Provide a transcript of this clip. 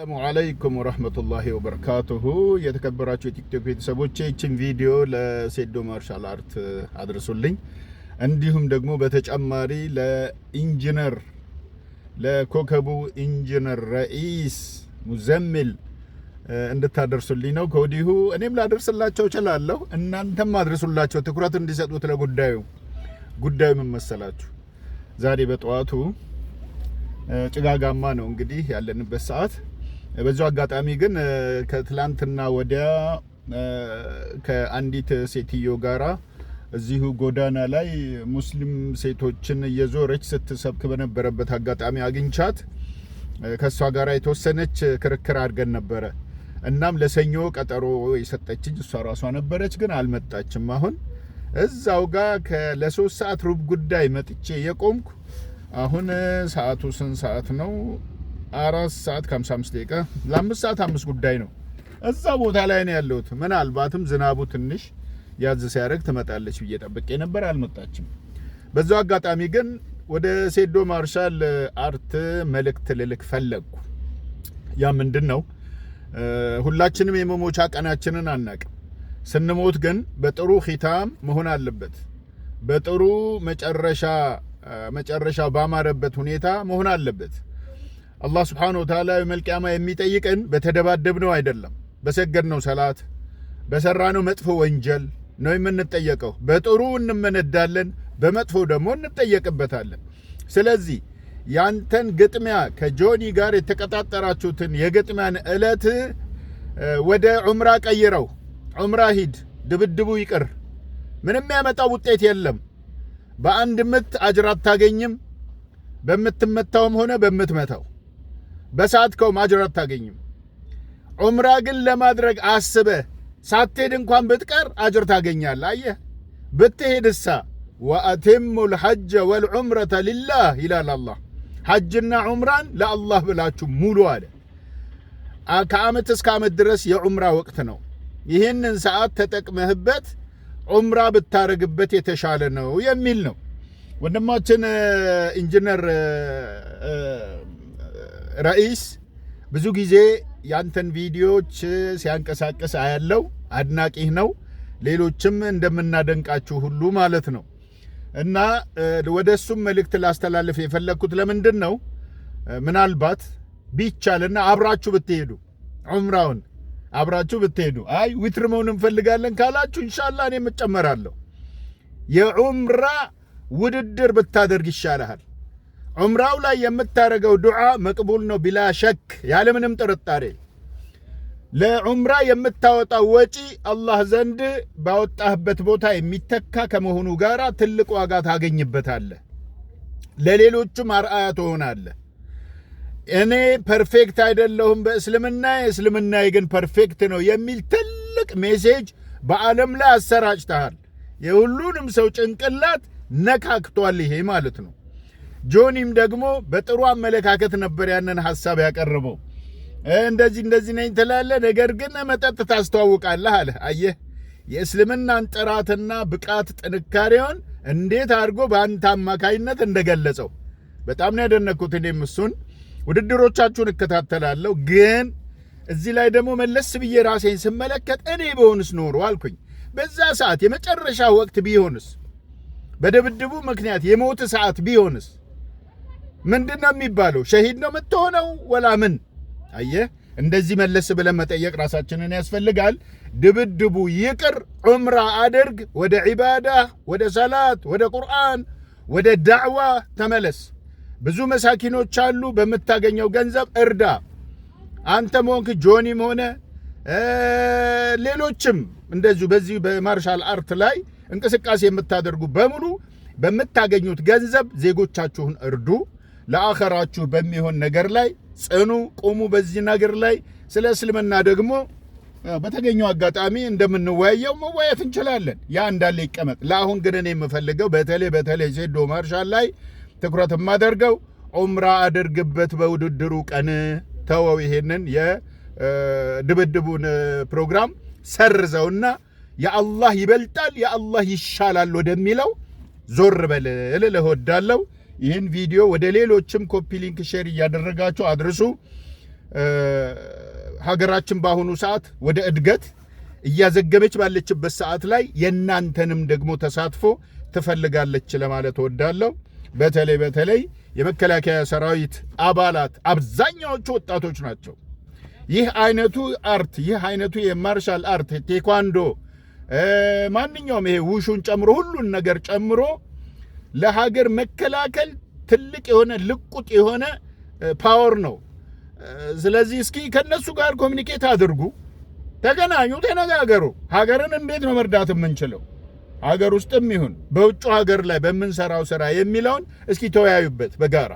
السلام عليكم ورحمة الله وبركاته የተከበራችሁ የቲክቶክ ቤተሰቦቼ ይህችን ቪዲዮ ለሴዶ ማርሻል አርት አድርሱልኝ እንዲሁም ደግሞ በተጨማሪ ለኢንጂነር ለኮከቡ ኢንጂነር ረኢስ ሙዘሚል እንድታደርሱልኝ ነው ከወዲሁ እኔም ላደርስላቸው እችላለሁ እናንተም አድርሱላቸው ትኩረት እንዲሰጡት ለጉዳዩ ምን መሰላችሁ ዛሬ በጠዋቱ ጭጋጋማ ነው እንግዲህ ያለንበት ሰዓት በዛው አጋጣሚ ግን ከትላንትና ወዲያ ከአንዲት ሴትዮ ጋራ እዚሁ ጎዳና ላይ ሙስሊም ሴቶችን እየዞረች ስትሰብክ በነበረበት አጋጣሚ አግኝቻት ከሷ ጋራ የተወሰነች ክርክር አድርገን ነበር እናም ለሰኞ ቀጠሮ የሰጠችኝ እሷ ራሷ ነበረች ግን አልመጣችም አሁን እዛው ጋር ለ3 ሰዓት ሩብ ጉዳይ መጥቼ የቆምኩ አሁን ሰዓቱ ስንት ሰዓት ነው 4 ሰዓት ከ55 ደቂቃ ለ5 ሰዓት 5 ጉዳይ ነው እዛ ቦታ ላይ ነው ያለሁት ምናልባትም ዝናቡ ትንሽ ያዝ ሲያረግ ትመጣለች ብዬ ጠብቄ ነበር አልመጣችም በዛው አጋጣሚ ግን ወደ ሴዶ ማርሻል አርት መልእክት ልልክ ፈለግኩ ያ ምንድነው ሁላችንም የመሞቻ ቀናችንን አናቅም ስንሞት ግን በጥሩ ኺታም መሆን አለበት በጥሩ መጨረሻ ባማረበት ሁኔታ መሆን አለበት አላህ Subhanahu Wa Ta'ala የመልቂያማ የሚጠይቀን በተደባደብነው አይደለም በሰገድነው ሰላት በሰራነው መጥፎ ወንጀል ነው የምንጠየቀው በጥሩ እንመነዳለን በመጥፎ ደግሞ እንጠየቅበታለን ስለዚህ ያንተን ግጥሚያ ከጆኒ ጋር የተቀጣጠራችሁትን የግጥሚያን እለት ወደ ዑምራ ቀይረው ዑምራ ሂድ ድብድቡ ይቅር ምንም ያመጣው ውጤት የለም በአንድ ምት አጅር አታገኝም በመትመታውም ሆነ በመትመታው በሳትከው አጅር አታገኝም ዑምራ ግን ለማድረግ አስበ ሳትሄድ እንኳን ብትቀር አጅር ታገኛለህ አየህ ብትሄድሳ ወአቲሙ الحج والعمره لله ይላል አላህ ሐጅና ዑምራን ለአላህ ብላችሁ ሙሉ አለ ከዓመት እስከ ዓመት ድረስ የዑምራ ወቅት ነው ይሄንን ሰዓት ተጠቅመህበት ዑምራ ብታረግበት የተሻለ ነው የሚል ነው ወንድማችን ኢንጂነር ረኢስ ብዙ ጊዜ ያንተን ቪዲዮዎች ሲያንቀሳቀስ አያለው አድናቂህ ነው ሌሎችም እንደምናደንቃችሁ ሁሉ ማለት ነው እና ወደሱም መልእክት ላስተላልፍ የፈለኩት ለምንድን ነው ምናልባት ቢቻልና አብራችሁ ብትሄዱ ዑምራውን አብራችሁ ብትሄዱ አይ ዊትር መሆን እንፈልጋለን ካላችሁ ኢንሻአላህ እኔ መጨመራለሁ የዑምራ ውድድር ብታደርግ ይሻላል ዑምራው ላይ የምታረገው ዱዓ መቅቡል ነው ቢላ ሸክ ያለምንም ጥርጣሬ ለዑምራ የምታወጣው ወጪ አላህ ዘንድ ባወጣህበት ቦታ የሚተካ ከመሆኑ ጋራ ትልቅ ዋጋ ታገኝበታለህ ለሌሎችም አርአያ ትሆናለህ እኔ ፐርፌክት አይደለሁም በእስልምና ግን ፐርፌክት ነው የሚል ትልቅ ሜሴጅ በዓለም ላይ አሰራጭተሃል የሁሉንም ሰው ጭንቅላት ነካክቷል ይሄ ማለት ነው ጆኒም ደግሞ በጥሩ አመለካከት ነበር ያንን ሐሳብ ያቀርበው እንደዚህ ነኝ ትላለህ ነገር ግን መጠጥ ታስተዋውቃለህ አለ አየህ የእስልምናን ጥራትና ብቃት ጥንካሬውን እንዴት አድርጎ በአንተ አማካይነት እንደገለጸው በጣም ነው ያደነኩት እኔም እሱን ውድድሮቻችሁን እከታተላለሁ ግን እዚህ ላይ ደግሞ መለስ ብዬ ራሴን ስመለከት እኔ በሆንስ ኖሮ አልኩኝ በዛ ሰዓት የመጨረሻ ወቅት ቢሆንስ በደብድቡ ምክንያት የሞት ሰዓት ቢሆንስ ምንድነው የሚባለው ሸሂድ ነው የምትሆነው ወላ ምን አየህ እንደዚህ መለስ ብለን መጠየቅ ራሳችንን ያስፈልጋል ድብድቡ ይቅር ዑምራ አድርግ ወደ ዒባዳ ወደ ሰላት ወደ ቁርአን ወደ ዳዕዋ ተመለስ ብዙ መሳኪኖች አሉ በመታገኘው ገንዘብ እርዳ አንተም ሆንክ ጆኒም ሆነ ሌሎችም እንደዚሁ በዚህ በማርሻል አርት ላይ እንቅስቃሴ የምታደርጉ በሙሉ በመታገኙት ገንዘብ ዜጎቻችሁን እርዱ ለአኸራችሁ በሚሆን ነገር ላይ ጽኑ ቁሙ በዚህ ነገር ላይ ስለ እስልምና ደግሞ በተገኘው አጋጣሚ እንደምንወያየው መወያየት እንችላለን ያ እንዳለ ይቀመጥ ለአሁን ግን እኔ የምፈልገው በተለይ ሴዶ ማርሻል ላይ ትኩረት ማደርገው ዑምራ አድርግበት በውድድሩ ቀን ተወው ይሄንን የድብድቡን ፕሮግራም ሰርዘውና ያአላህ ይበልጣል ያአላህ ይሻላል ወደሚለው ዞር በል እልልህ ወዳለው ይህን ቪዲዮ ወደ ሌሎችም ኮፒ ሊንክ ሼር እያደረጋችሁ አድርሱ ሀገራችን በአሁኑ ሰዓት ወደ እድገት እያዘገመች ባለችበት ሰዓት ላይ የእናንተንም ደግሞ ተሳትፎ ትፈልጋለች ለማለት እወዳለሁ። በተለይ የመከላከያ ሰራዊት አባላት አብዛኛዎቹ ወጣቶች ናቸው። ይህ አይነቱ የማርሻል አርት ቴኳንዶ፣ ማንኛውም ይሄ ውሹን ጨምሮ ሁሉን ነገር ጨምሮ ለሀገር መከላከል ትልቅ የሆነ ልቁጥ የሆነ ፓወር ነው። ስለዚህ እስኪ ከነሱ ጋር ኮሚኒኬት አድርጉ፣ ተገናኙ፣ ተነጋገሩ። ሀገርን እንዴት ነው መርዳት የምንችለው ሀገር ውስጥም ይሁን በውጭ ሀገር ላይ በምንሰራው ስራ የሚለውን እስኪ ተወያዩበት በጋራ።